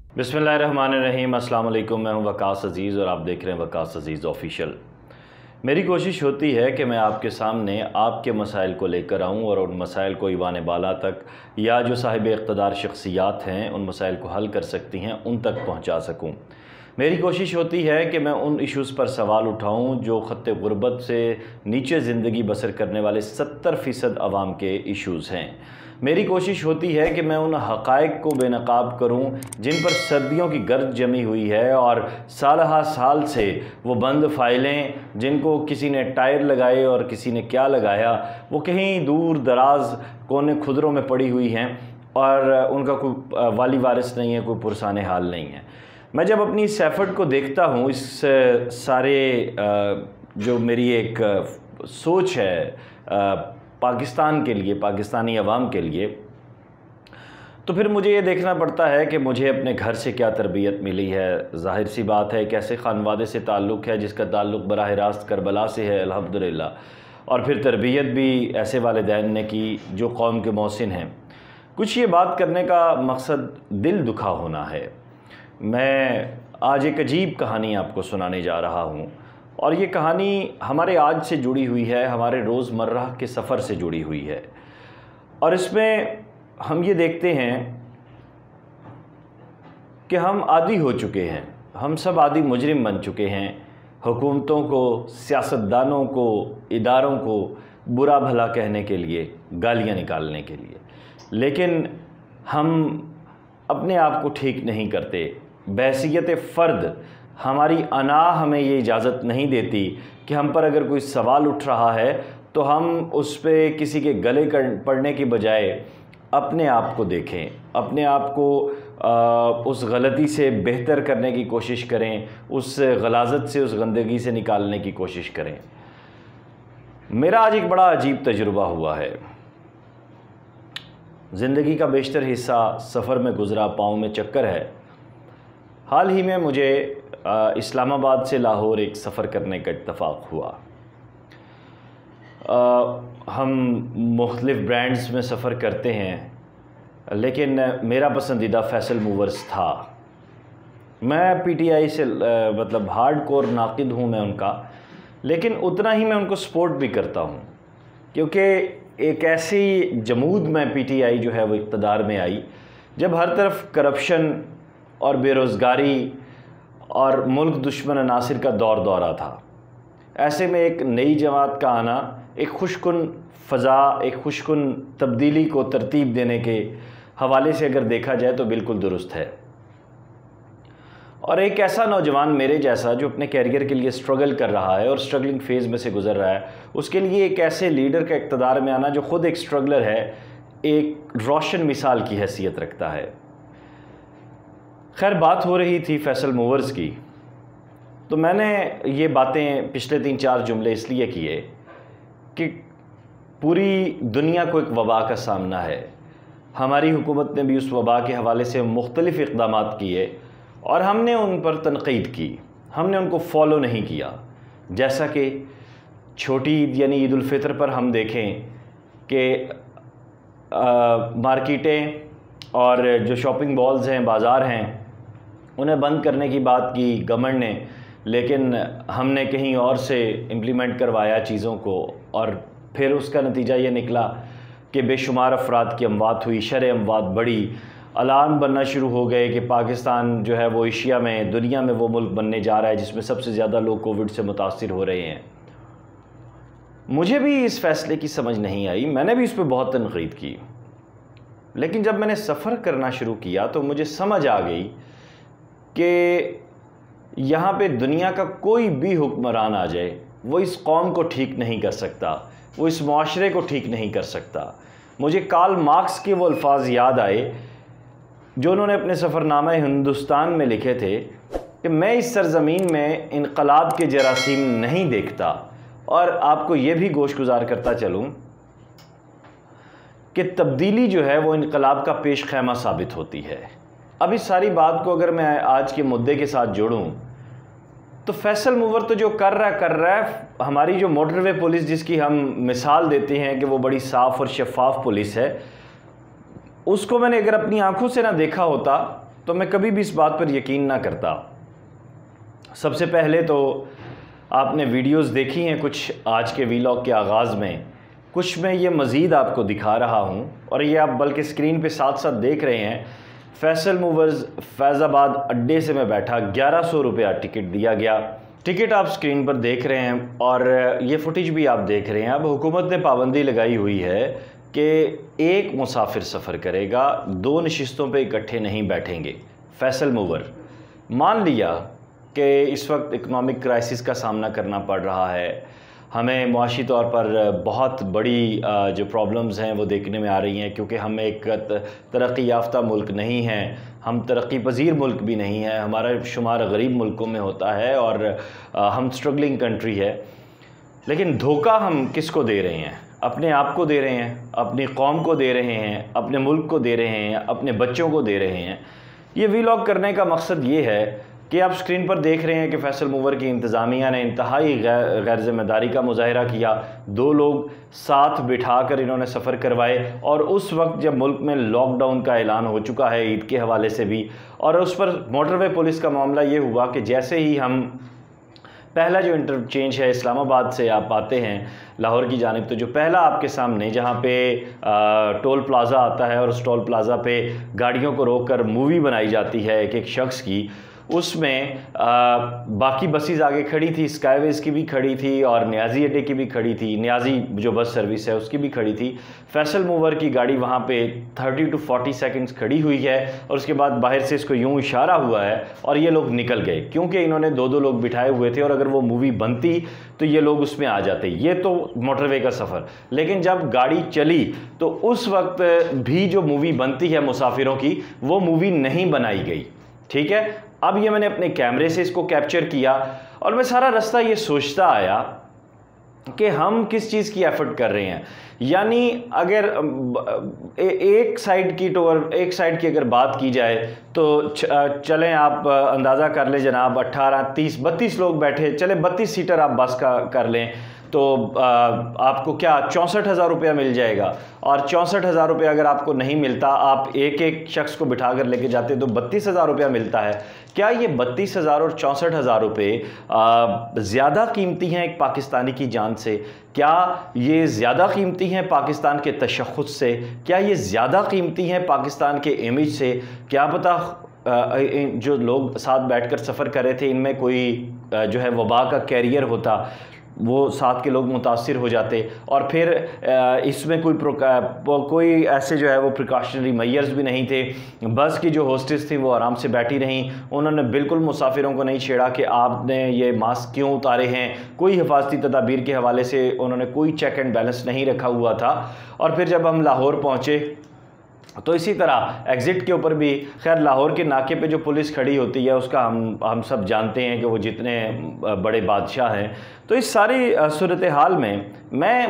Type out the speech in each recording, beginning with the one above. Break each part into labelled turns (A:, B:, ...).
A: बिस्मिल्लाहिर्रहमानिर्रहीम। अस्सलाम वालेकुम। मैं हूं वकास अज़ीज़ और आप देख रहे हैं वकास अज़ीज़ ऑफिशियल। मेरी कोशिश होती है कि मैं आपके सामने आपके मसाइल को लेकर आऊं और उन मसाइल को ईवान बाला तक या जो साहिब इक़्तिदार शख्सियात हैं उन मसाइल को हल कर सकती हैं उन तक पहुंचा सकूं। मेरी कोशिश होती है कि मैं उन इश्यूज़ पर सवाल उठाऊं जो ख़त्ते गुर्बत से नीचे ज़िंदगी बसर करने वाले 70% अवाम के इश्यूज़ हैं। मेरी कोशिश होती है कि मैं उन हक़ाइक़ को बेनकाब करूं जिन पर सर्दियों की गर्द जमी हुई है और साल हा साल से वो बंद फ़ाइलें जिनको किसी ने टायर लगाए और किसी ने क्या लगाया वो कहीं दूर दराज कोने खुदरों में पड़ी हुई हैं और उनका कोई वाली वारिस नहीं है, कोई पुरसाने हाल नहीं है। मैं जब अपनी इस एफ़र्ट को देखता हूँ, इस सारे जो मेरी एक सोच है पाकिस्तान के लिए, पाकिस्तानी अवाम के लिए, तो फिर मुझे ये देखना पड़ता है कि मुझे अपने घर से क्या तरबियत मिली है। ज़ाहिर सी बात है, कैसे ख़ानवादे से ताल्लुक़ है जिसका ताल्लुक़ बराह रास्त करबला से है अल्हम्दुलिल्लाह, और फिर तरबियत भी ऐसे वालिदैन ने की जो कौम के मोहसिन हैं। कुछ ये बात करने का मकसद दिल दुखा होना है। मैं आज एक अजीब कहानी आपको सुनाने जा रहा हूँ और ये कहानी हमारे आज से जुड़ी हुई है, हमारे रोज़मर्रा के सफ़र से जुड़ी हुई है। और इसमें हम ये देखते हैं कि हम आदी हो चुके हैं, हम सब आदी मुजरिम बन चुके हैं। हुकूमतों को, सियासतदानों को, इदारों को बुरा भला कहने के लिए, गालियाँ निकालने के लिए, लेकिन हम अपने आप को ठीक नहीं करते। बहैसियत फ़र्द हमारी अना हमें ये इजाज़त नहीं देती कि हम पर अगर कोई सवाल उठ रहा है तो हम उस पर किसी के गले पड़ने की बजाय अपने आप को देखें, अपने आप को उस गलती से बेहतर करने की कोशिश करें, उस गलाज़त से, उस गंदगी से निकालने की कोशिश करें। मेरा आज एक बड़ा अजीब तजुर्बा हुआ है। ज़िंदगी का बेशतर हिस्सा सफ़र में गुज़रा, पाँव में चक्कर है। हाल ही में मुझे इस्लामाबाद से लाहौर एक सफ़र करने का इत्तफ़ाक़ हुआ। हम मुख्तलिफ़ ब्रांड्स में सफ़र करते हैं, लेकिन मेरा पसंदीदा फैसल मूवर्स था। मैं पीटीआई से मतलब हार्ड कोर नाक़िद हूँ मैं उनका, लेकिन उतना ही मैं उनको सपोर्ट भी करता हूँ, क्योंकि एक ऐसी जमूद में पीटीआई जो है वो इक़्तिदार में आई जब हर तरफ करप्शन और बेरोज़गारी और मुल्क दुश्मन अनासिर का दौरा था। ऐसे में एक नई जमात का आना एक खुशकुन फ़ज़ा, एक खुशकुन तब्दीली को तरतीब देने के हवाले से अगर देखा जाए तो बिल्कुल दुरुस्त है। और एक ऐसा नौजवान मेरे जैसा जो अपने कैरियर के लिए स्ट्रगल कर रहा है और स्ट्रगलिंग फ़ेज़ में से गुज़र रहा है, उसके लिए एक ऐसे लीडर का इक़्तिदार में आना जो ख़ुद एक स्ट्रगलर है, एक रोशन मिसाल की हैसियत रखता है। खैर, बात हो रही थी फैसल मूवर्स की, तो मैंने ये बातें पिछले 3-4 जुमले इसलिए किए कि पूरी दुनिया को एक वबा का सामना है। हमारी हुकूमत ने भी उस वबा के हवाले से मुख्तलिफ़ इक़दामात किए और हमने उन पर तनक़ीद की, हमने उनको फॉलो नहीं किया। जैसा कि छोटी ईद यानी ईद उल फ़ितर पर हम देखें कि मार्केटें और जो शॉपिंग मॉल्स हैं, बाज़ार हैं, उन्हें बंद करने की बात की गवर्नमेंट ने, लेकिन हमने कहीं और से इम्प्लीमेंट करवाया चीज़ों को और फिर उसका नतीजा ये निकला कि बेशुमार अफराद की अमवात हुई, शरह अमवात बढ़ी, अलार्म बनना शुरू हो गए कि पाकिस्तान जो है वो एशिया में, दुनिया में वो मुल्क बनने जा रहा है जिसमें सबसे ज़्यादा लोग कोविड से मुतासिर हो रहे हैं। मुझे भी इस फ़ैसले की समझ नहीं आई, मैंने भी इस पर बहुत तनक़ीद की, लेकिन जब मैंने सफ़र करना शुरू किया तो मुझे समझ आ गई कि यहाँ पे दुनिया का कोई भी हुक्मरान आ जाए वो इस कौम को ठीक नहीं कर सकता, वो इस मुआशरे को ठीक नहीं कर सकता। मुझे कार्ल मार्क्स के वो अल्फाज याद आए जो उन्होंने अपने सफ़रनामा हिंदुस्तान में लिखे थे कि मैं इस सरज़मीन में इनकलाब के जरासीम नहीं देखता। और आपको ये भी गोशगुजार करता चलूँ कि तब्दीली जो है वो इनकलाब का पेश खैमा साबित होती है। अब इस सारी बात को अगर मैं आज के मुद्दे के साथ जोड़ूं तो फैसल मूवर तो जो कर रहा है, हमारी जो मोटरवे पुलिस जिसकी हम मिसाल देते हैं कि वो बड़ी साफ़ और शफाफ पुलिस है, उसको मैंने अगर अपनी आंखों से ना देखा होता तो मैं कभी भी इस बात पर यकीन ना करता। सबसे पहले तो आपने वीडियोस देखी हैं कुछ आज के वीलॉग के आगाज़ में, कुछ मैं ये मज़ीद आपको दिखा रहा हूँ और ये आप बल्कि स्क्रीन पे साथ साथ देख रहे हैं। फैसल मूवर्स फैज़ाबाद अड्डे से मैं बैठा, 1100 रुपया टिकट दिया गया। टिकट आप स्क्रीन पर देख रहे हैं और ये फुटेज भी आप देख रहे हैं। अब हुकूमत ने पाबंदी लगाई हुई है कि एक मुसाफिर सफ़र करेगा, 2 नशिस्तों पे इकट्ठे नहीं बैठेंगे। फैसल मूवर मान लिया कि इस वक्त इकनॉमिक क्राइसिस का सामना करना पड़ रहा है, हमें मुआशी तौर पर बहुत बड़ी जो प्रॉब्लम्स हैं वो देखने में आ रही हैं, क्योंकि हम एक तरक्की याफ्ता मुल्क नहीं हैं, हम तरक्की पजीर मुल्क भी नहीं है, हमारा शुमार गरीब मुल्कों में होता है और हम स्ट्रगलिंग कंट्री है। लेकिन धोखा हम किसको दे रहे हैं? अपने आप को दे रहे हैं, अपनी कौम को दे रहे हैं, अपने मुल्क को दे रहे हैं, अपने बच्चों को दे रहे हैं। ये वीलॉग करने का मकसद ये है कि आप स्क्रीन पर देख रहे हैं कि फैसल मूवर की इंतज़ामिया ने इंतहाई गैर ज़िम्मेदारी का मुजाहरा किया। 2 लोग साथ बिठाकर इन्होंने सफ़र करवाए और उस वक्त जब मुल्क में लॉकडाउन का ऐलान हो चुका है ईद के हवाले से भी, और उस पर मोटरवे पुलिस का मामला ये हुआ कि जैसे ही हम पहला जो इंटरचेंज है इस्लामाबाद से आप आते हैं लाहौर की जानिब, तो जो पहला आपके सामने जहाँ पे टोल प्लाज़ा आता है और उस टोल प्लाज़ा पे गाड़ियों को रोककर मूवी बनाई जाती है एक एक शख्स की, उसमें बाकी बसेस आगे खड़ी थी, स्काईवेज़ की भी खड़ी थी और न्याजी अड्डे की भी खड़ी थी, न्याजी जो बस सर्विस है उसकी भी खड़ी थी। फैसल मूवर की गाड़ी वहाँ पे 30 to 40 सेकंड्स खड़ी हुई है और उसके बाद बाहर से इसको यूँ इशारा हुआ है और ये लोग निकल गए, क्योंकि इन्होंने 2-2 लोग बिठाए हुए थे और अगर वो मूवी बनती तो ये लोग उसमें आ जाते। ये तो मोटरवे का सफ़र। लेकिन जब गाड़ी चली तो उस वक्त भी जो मूवी बनती है मुसाफिरों की, वो मूवी नहीं बनाई गई। ठीक है, अब ये मैंने अपने कैमरे से इसको कैप्चर किया और मैं सारा रास्ता ये सोचता आया कि हम किस चीज़ की एफर्ट कर रहे हैं। यानी अगर एक साइड की अगर बात की जाए तो चलें आप अंदाज़ा कर लें जनाब, 18, 30, 32 लोग बैठे, चले 32 सीटर आप बस का कर लें तो आपको क्या 64,000 रुपया मिल जाएगा। और 64,000 रुपया अगर आपको नहीं मिलता, आप एक एक शख्स को बिठा कर लेके जाते तो 32,000 रुपया मिलता है। क्या ये 32,000 और 64,000 रुपये ज़्यादा कीमती हैं एक पाकिस्तानी की जान से? क्या ये ज़्यादा कीमती हैं पाकिस्तान के तशख़्ख़ुस से? क्या ये ज़्यादा कीमती हैं पाकिस्तान के इमेज से? क्या पता जो लोग साथ बैठकर सफ़र कर रहे थे इनमें कोई जो है वबा का कैरियर होता, वो साथ के लोग मुतासिर हो जाते और फिर इसमें कोई ऐसे जो है वो प्रिकॉशनरी मेजर्स भी नहीं थे। बस की जो होस्टेस थी वो आराम से बैठी रहीं, उन्होंने बिल्कुल मुसाफिरों को नहीं छेड़ा कि आपने ये मास्क क्यों उतारे हैं, कोई हिफाजती तदाबीर के हवाले से उन्होंने कोई चेक एंड बैलेंस नहीं रखा हुआ था। और फिर जब हम लाहौर पहुँचे तो इसी तरह एग्ज़िट के ऊपर भी, खैर लाहौर के नाके पे जो पुलिस खड़ी होती है उसका हम सब जानते हैं कि वो जितने बड़े बादशाह हैं। तो इस सारी सूरत हाल में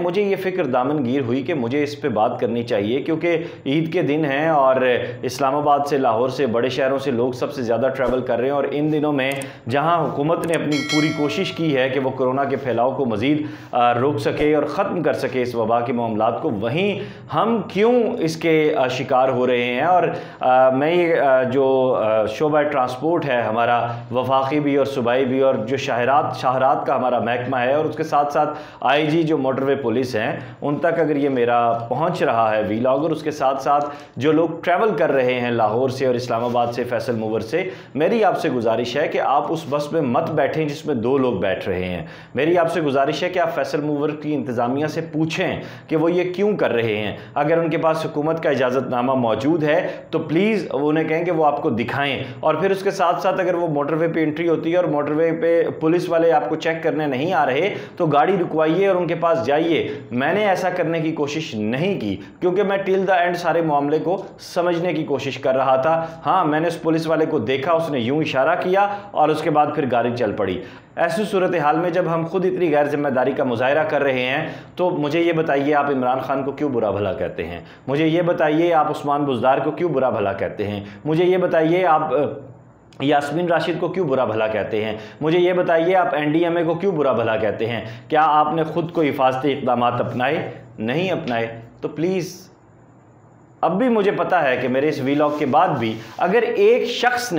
A: मुझे ये फ़िक्र दामनगीर हुई कि मुझे इस पे बात करनी चाहिए, क्योंकि ईद के दिन हैं और इस्लामाबाद से, लाहौर से, बड़े शहरों से लोग सबसे ज़्यादा ट्रैवल कर रहे हैं। और इन दिनों में जहां हुकूमत ने अपनी पूरी कोशिश की है कि वो कोरोना के फैलाव को मज़ीद रोक सके और ख़त्म कर सके इस वबा के मामलात को, वहीं हम क्यों इसके शिकार हो रहे हैं। और मैं ये जो शोबा ट्रांसपोर्ट है हमारा, वफाकी भी और सूबाई भी, और जो शाहरात का हमारा महकमा है, और उसके साथ साथ IG जो मोटरवे पुलिस हैं, उन तक अगर ये मेरा पहुंच रहा है वीलॉग, और उसके साथ साथ जो लोग ट्रैवल कर रहे हैं लाहौर से और इस्लामाबाद से, फैसल मूवर से, मेरी आपसे गुजारिश है कि आप उस बस में मत बैठें जिसमें 2 लोग बैठ रहे हैं। मेरी आपसे गुजारिश है कि आप फैसल मूवर की इंतज़ामिया से पूछें कि वो ये क्यों कर रहे हैं। अगर उनके पास हुकूमत का इजाज़तनामा मौजूद है तो प्लीज़ उन्हें कहें कि वो आपको दिखाएं। और फिर उसके साथ साथ अगर वो मोटरवे पे एंट्री होती है और मोटरवे पे पुलिस वाले आपको चेक करने नहीं आ रहे तो गाड़ी रुकवाइए और उनके पास जाइए। मैंने ऐसा करने की कोशिश नहीं की, क्योंकि मैं टिल द एंड सारे मामले को समझने की कोशिश कर रहा था। हाँ, मैंने उस पुलिस वाले को देखा, उसने यूं इशारा किया और उसके बाद फिर गाड़ी चल पड़ी। ऐसी सूरत हाल में जब हम खुद इतनी गैर जिम्मेदारी का मुजाहरा कर रहे हैं, तो मुझे ये बताइए आप इमरान खान को क्यों बुरा भला कहते हैं? मुझे ये बताइए आप उस्मान बुज़दार को क्यों बुरा भला कहते हैं? मुझे ये बताइए आप यास्मीन राशिद को क्यों बुरा भला कहते हैं? मुझे ये बताइए आप NDMA को क्यों बुरा भला कहते हैं? क्या आपने खुद को हिफाजती इक़दामात अपनाए? नहीं अपनाए। तो प्लीज़ अब भी मुझे पता है कि मेरे इस वीलॉग के बाद भी अगर एक शख्स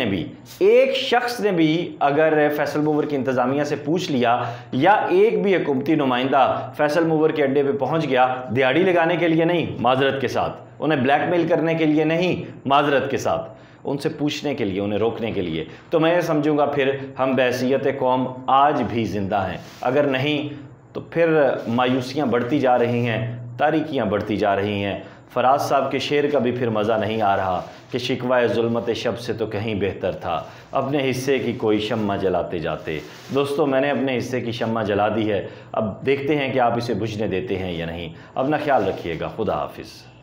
A: ने भी अगर फैसल मूवर की इंतज़ामिया से पूछ लिया या एक भी हुकूमती नुमाइंदा फैसल मूवर के अड्डे पे पहुंच गया, दिहाड़ी लगाने के लिए नहीं, माजरत के साथ, उन्हें ब्लैकमेल करने के लिए नहीं, माजरत के साथ, उनसे पूछने के लिए, उन्हें रोकने के लिए, तो मैं ये समझूंगा फिर हम बहैसियत कौम आज भी ज़िंदा हैं। अगर नहीं तो फिर मायूसियाँ बढ़ती जा रही हैं, तारीकियाँ बढ़ती जा रही हैं। फराज साहब के शेर का भी फिर मज़ा नहीं आ रहा कि शिकवा ज़ुल्मत शब से तो कहीं बेहतर था, अपने हिस्से की कोई शम्मा जलाते जाते। दोस्तों, मैंने अपने हिस्से की शम्मा जला दी है, अब देखते हैं कि आप इसे बुझने देते हैं या नहीं। अपना ख्याल रखिएगा। खुदा हाफिज़।